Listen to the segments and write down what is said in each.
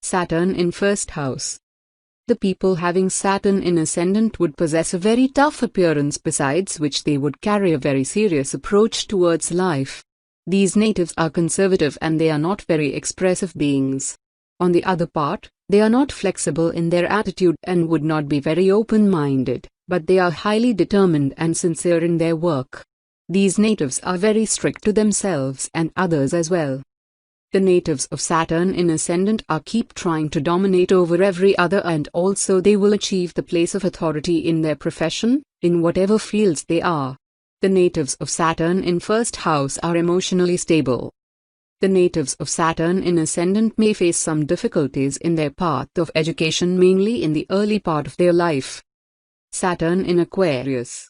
Saturn in first house. The people having Saturn in Ascendant would possess a very tough appearance, besides which they would carry a very serious approach towards life. These natives are conservative and they are not very expressive beings. On the other part, they are not flexible in their attitude and would not be very open-minded, but they are highly determined and sincere in their work. These natives are very strict to themselves and others as well. The natives of Saturn in Ascendant are keep trying to dominate over every other, and also they will achieve the place of authority in their profession, in whatever fields they are. The natives of Saturn in first house are emotionally stable. The natives of Saturn in Ascendant may face some difficulties in their path of education, mainly in the early part of their life. Saturn in Aquarius.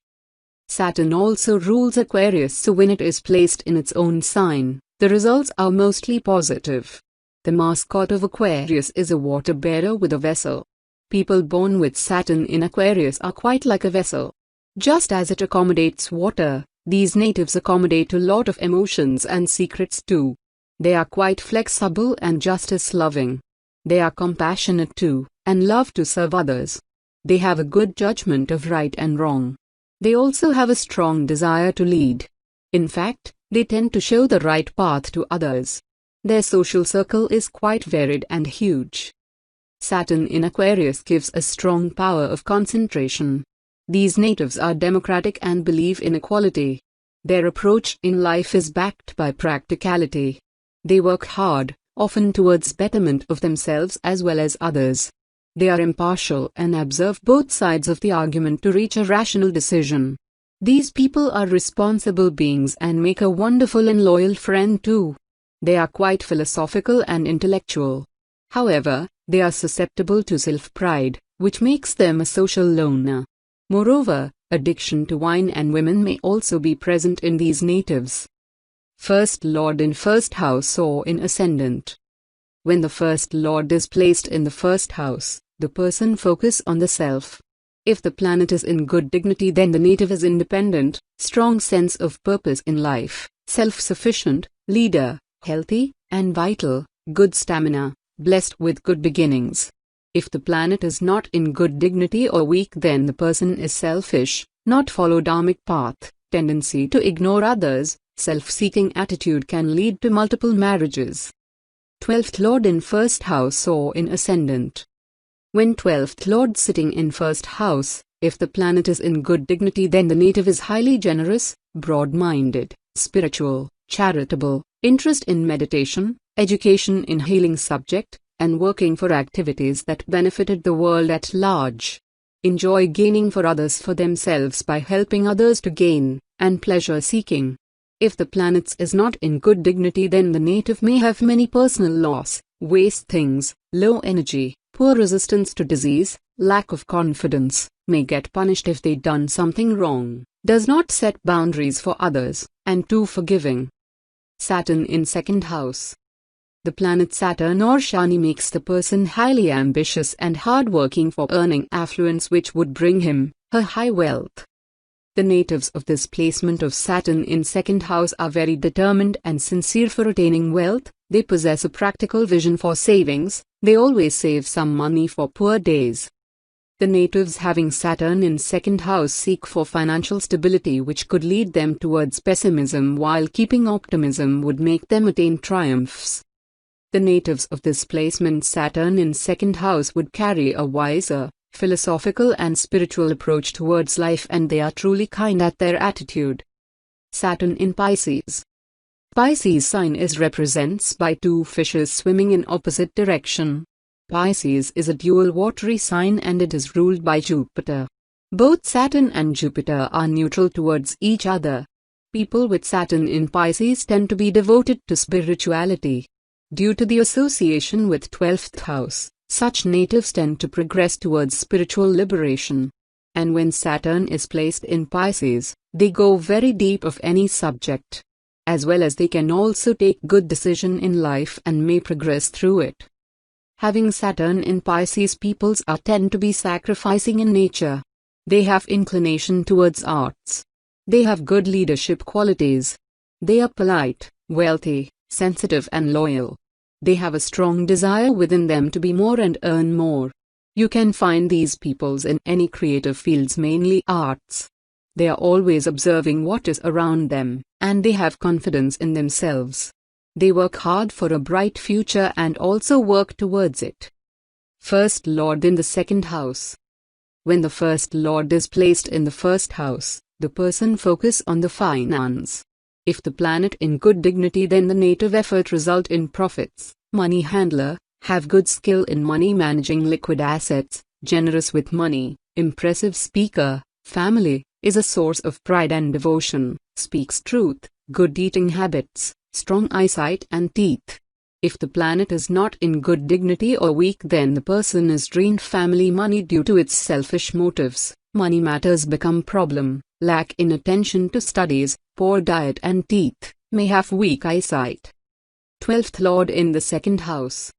Saturn also rules Aquarius, so when it is placed in its own sign, the results are mostly positive. The mascot of Aquarius is a water bearer with a vessel. People born with Saturn in Aquarius are quite like a vessel. Just as it accommodates water, these natives accommodate a lot of emotions and secrets too. They are quite flexible and justice-loving. They are compassionate too, and love to serve others. They have a good judgment of right and wrong. They also have a strong desire to lead. In fact, they tend to show the right path to others. Their social circle is quite varied and huge. Saturn in Aquarius gives a strong power of concentration. These natives are democratic and believe in equality. Their approach in life is backed by practicality. They work hard, often towards betterment of themselves as well as others. They are impartial and observe both sides of the argument to reach a rational decision. These people are responsible beings and make a wonderful and loyal friend too. They are quite philosophical and intellectual. However, they are susceptible to self-pride, which makes them a social loner. Moreover, addiction to wine and women may also be present in these natives. First Lord in first house or in Ascendant. When the first Lord is placed in the first house, the person focuses on the self. If the planet is in good dignity, then the native is independent, strong sense of purpose in life, self-sufficient, leader, healthy and vital, good stamina, blessed with good beginnings. If the planet is not in good dignity or weak, then the person is selfish, not follow dharmic path, tendency to ignore others, self-seeking attitude can lead to multiple marriages. 12th Lord in first house or in Ascendant. When 12th Lord sitting in first house, if the planet is in good dignity, then the native is highly generous, broad-minded, spiritual, charitable, interest in meditation, education in healing subject, and working for activities that benefited the world at large. Enjoy gaining for others for themselves by helping others to gain, and pleasure-seeking. If the planet is not in good dignity, then the native may have many personal loss, waste things, low energy, poor resistance to disease, lack of confidence, may get punished if they done something wrong, does not set boundaries for others, and too forgiving. Saturn in second house. The planet Saturn or Shani makes the person highly ambitious and hard-working for earning affluence, which would bring him, her high wealth. The natives of this placement of Saturn in second house are very determined and sincere for attaining wealth. They possess a practical vision for savings. They always save some money for poor days. The natives having Saturn in second house seek for financial stability, which could lead them towards pessimism, while keeping optimism would make them attain triumphs. The natives of this placement Saturn in second house would carry a wiser, philosophical and spiritual approach towards life, and they are truly kind at their attitude. Saturn in Pisces. Pisces sign is represents by two fishes swimming in opposite direction. Pisces is a dual watery sign and it is ruled by Jupiter. Both Saturn and Jupiter are neutral towards each other. People with Saturn in Pisces tend to be devoted to spirituality. Due to the association with 12th house, such natives tend to progress towards spiritual liberation. And when Saturn is placed in Pisces, they go very deep of any subject. As well as they can also take good decision in life and may progress through it. Having Saturn in Pisces, peoples are tend to be sacrificing in nature. They have inclination towards arts. They have good leadership qualities. They are polite, wealthy, sensitive and loyal. They have a strong desire within them to be more and earn more. You can find these peoples in any creative fields, mainly arts. They are always observing what is around them, and they have confidence in themselves. They work hard for a bright future and also work towards it. First Lord in the second house. When the first Lord is placed in the first house, the person focus on the finance. If the planet in good dignity, then the native effort result in profits. Money handler, have good skill in money managing liquid assets, generous with money, impressive speaker, family, is a source of pride and devotion, speaks truth, good eating habits, strong eyesight and teeth. If the planet is not in good dignity or weak, then the person is drained family money due to its selfish motives, money matters become problem, lack in attention to studies, poor diet and teeth, may have weak eyesight. 12th Lord in the second house.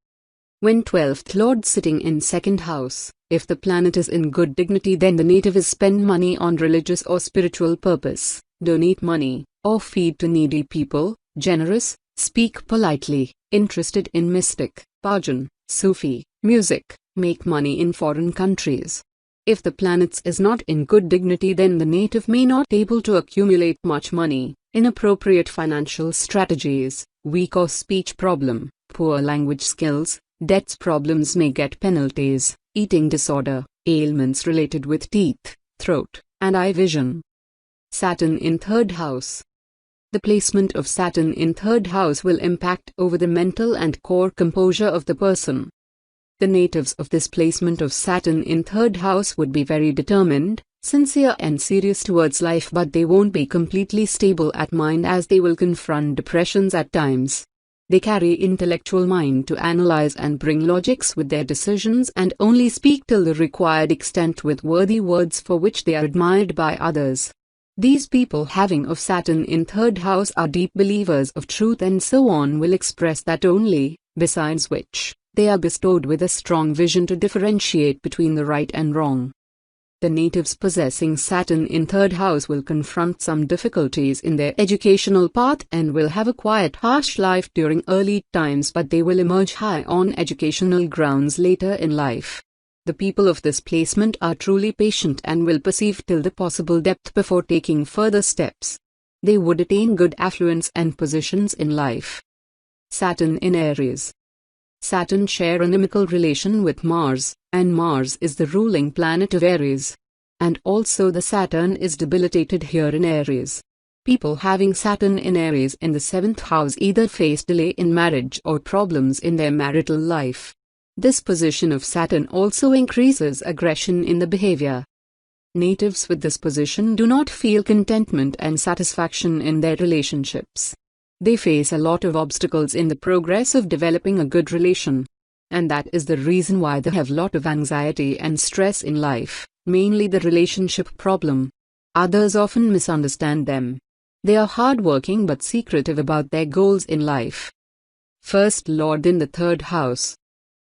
When 12th Lord sitting in second house, if the planet is in good dignity, then the native is spend money on religious or spiritual purpose, donate money, or feed to needy people, generous, speak politely, interested in mystic, bhajan, Sufi, music, make money in foreign countries. If the planets is not in good dignity, then the native may not able to accumulate much money, inappropriate financial strategies, weak or speech problem, poor language skills, debts problems may get penalties, eating disorder, ailments related with teeth, throat, and eye vision. Saturn in third house. The placement of Saturn in third house will impact over the mental and core composure of the person. The natives of this placement of Saturn in third house would be very determined, sincere and serious towards life, but they won't be completely stable at mind, as they will confront depressions at times. They carry intellectual mind to analyze and bring logics with their decisions, and only speak till the required extent with worthy words for which they are admired by others. These people having of Saturn in third house are deep believers of truth and so on, will express that only, besides which, they are bestowed with a strong vision to differentiate between the right and wrong. The natives possessing Saturn in third house will confront some difficulties in their educational path and will have a quiet, harsh life during early times, but they will emerge high on educational grounds later in life. The people of this placement are truly patient and will perceive till the possible depth before taking further steps. They would attain good affluence and positions in life. Saturn in Aries. Saturn share an inimical relation with Mars, and Mars is the ruling planet of Aries. And also the Saturn is debilitated here in Aries. People having Saturn in Aries in the 7th house either face delay in marriage or problems in their marital life. This position of Saturn also increases aggression in the behavior. Natives with this position do not feel contentment and satisfaction in their relationships. They face a lot of obstacles in the progress of developing a good relation. And that is the reason why they have a lot of anxiety and stress in life, mainly the relationship problem. Others often misunderstand them. They are hardworking but secretive about their goals in life. First Lord in the third house.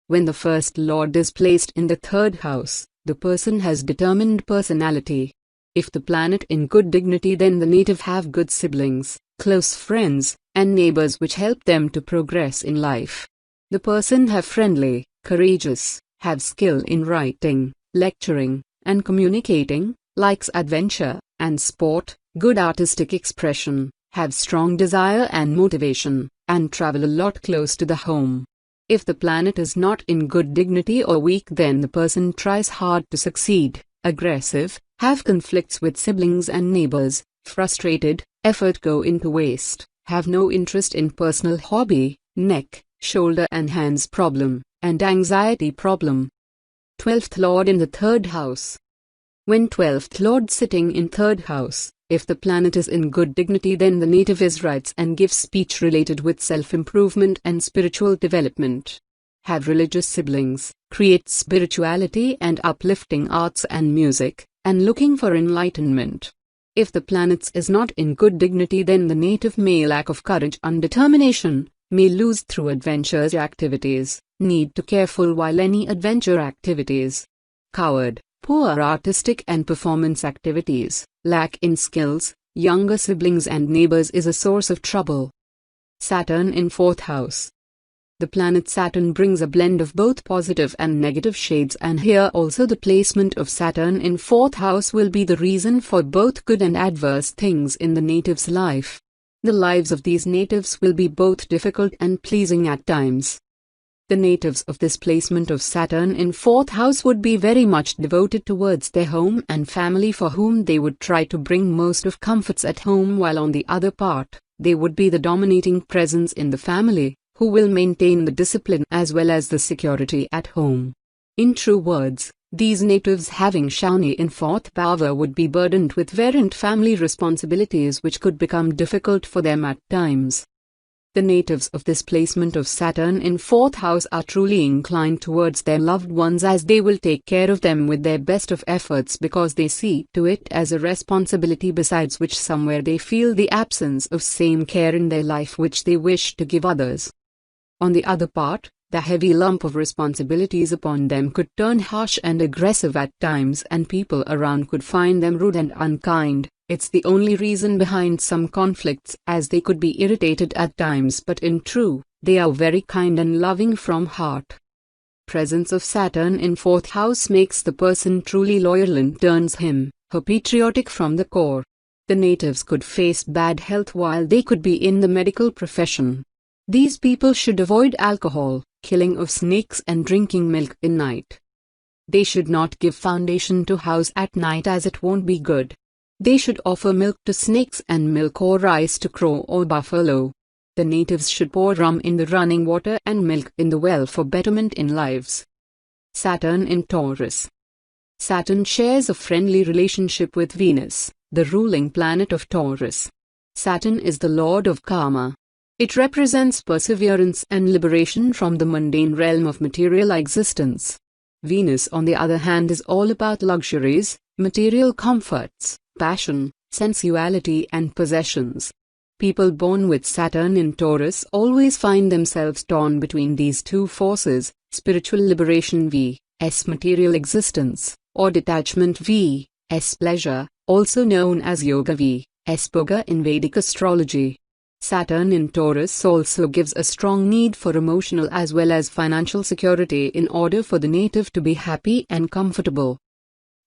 When the first Lord is placed in the third house, the person has determined personality. If the planet in good dignity, then the native have good siblings, close friends, and neighbors which help them to progress in life. The person have friendly, courageous, have skill in writing, lecturing, and communicating, likes adventure and sport, good artistic expression, have strong desire and motivation, and travel a lot close to the home. If the planet is not in good dignity or weak, then the person tries hard to succeed, aggressive, have conflicts with siblings and neighbors, frustrated, effort go into waste, have no interest in personal hobby, neck, shoulder and hands problem, and anxiety problem. 12th Lord in the third house. When 12th Lord sitting in third house, if the planet is in good dignity, then the native is writes and gives speech related with self-improvement and spiritual development. Have religious siblings, creates spirituality and uplifting arts and music, and looking for enlightenment. If the planets is not in good dignity, then the native may lack of courage and determination, may lose through adventures activities, need to careful while any adventure activities. Coward, poor artistic and performance activities, lack in skills, younger siblings and neighbors is a source of trouble. Saturn in fourth house. The planet Saturn brings a blend of both positive and negative shades, and here also the placement of Saturn in 4th house will be the reason for both good and adverse things in the native's life. The lives of these natives will be both difficult and pleasing at times. The natives of this placement of Saturn in 4th house would be very much devoted towards their home and family, for whom they would try to bring most of comforts at home, while on the other part, they would be the dominating presence in the family, who will maintain the discipline as well as the security at home. In true words, these natives having Shani in 4th power would be burdened with variant family responsibilities which could become difficult for them at times. The natives of this placement of Saturn in 4th house are truly inclined towards their loved ones, as they will take care of them with their best of efforts, because they see to it as a responsibility, besides which somewhere they feel the absence of same care in their life which they wish to give others. On the other part, the heavy lump of responsibilities upon them could turn harsh and aggressive at times, and people around could find them rude and unkind. It's the only reason behind some conflicts, as they could be irritated at times, but in truth, they are very kind and loving from heart. Presence of Saturn in 4th house makes the person truly loyal and turns him, her patriotic from the core. The natives could face bad health while they could be in the medical profession. These people should avoid alcohol, killing of snakes and drinking milk in night. They should not give foundation to house at night, as it won't be good. They should offer milk to snakes and milk or rice to crow or buffalo. The natives should pour rum in the running water and milk in the well for betterment in lives. Saturn in Taurus. Saturn shares a friendly relationship with Venus, the ruling planet of Taurus. Saturn is the lord of karma. It represents perseverance and liberation from the mundane realm of material existence. Venus, on the other hand, is all about luxuries, material comforts, passion, sensuality and possessions. People born with Saturn in Taurus always find themselves torn between these two forces: spiritual liberation vs material existence, or detachment vs pleasure, also known as yoga vs bhoga in Vedic astrology. Saturn in Taurus also gives a strong need for emotional as well as financial security in order for the native to be happy and comfortable.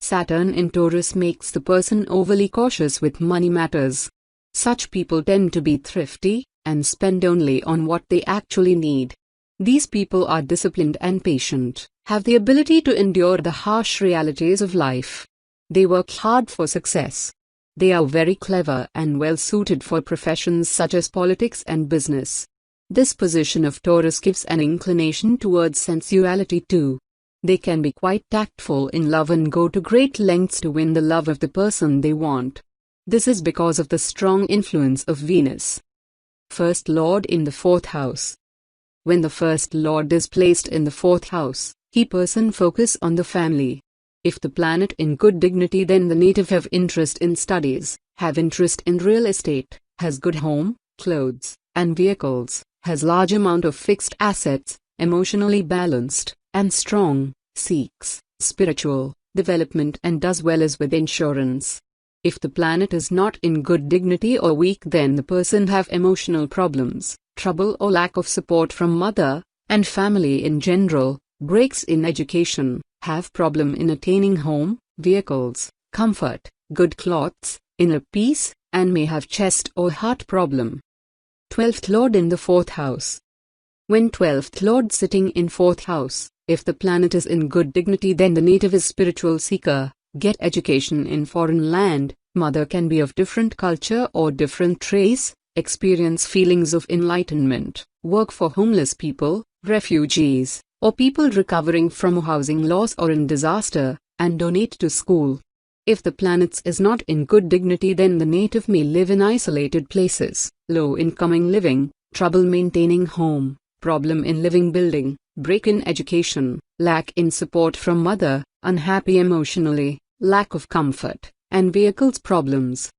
Saturn in Taurus makes the person overly cautious with money matters. Such people tend to be thrifty and spend only on what they actually need. These people are disciplined and patient, have the ability to endure the harsh realities of life. They work hard for success. They are very clever and well suited for professions such as politics and business. This position of Taurus gives an inclination towards sensuality too. They can be quite tactful in love and go to great lengths to win the love of the person they want. This is because of the strong influence of Venus. First Lord in the 4th house. When the First Lord is placed in the 4th house, he person focus on the family. If the planet in good dignity, then the native have interest in studies, have interest in real estate, has good home, clothes, and vehicles, has large amount of fixed assets, emotionally balanced and strong, seeks spiritual development and does well as with insurance. If the planet is not in good dignity or weak, then the person have emotional problems, trouble or lack of support from mother and family in general, breaks in education, have problem in attaining home, vehicles, comfort, good clothes, inner peace, and may have chest or heart problem. 12th Lord in the 4th house. When 12th Lord sitting in 4th house, if the planet is in good dignity, then the native is spiritual seeker, get education in foreign land, mother can be of different culture or different race, experience feelings of enlightenment, work for homeless people, refugees, or people recovering from a housing loss or in disaster, and donate to school. If the planets is not in good dignity, then the native may live in isolated places, low income living, trouble maintaining home, problem in living building, break in education, lack in support from mother, unhappy emotionally, lack of comfort, and vehicles problems.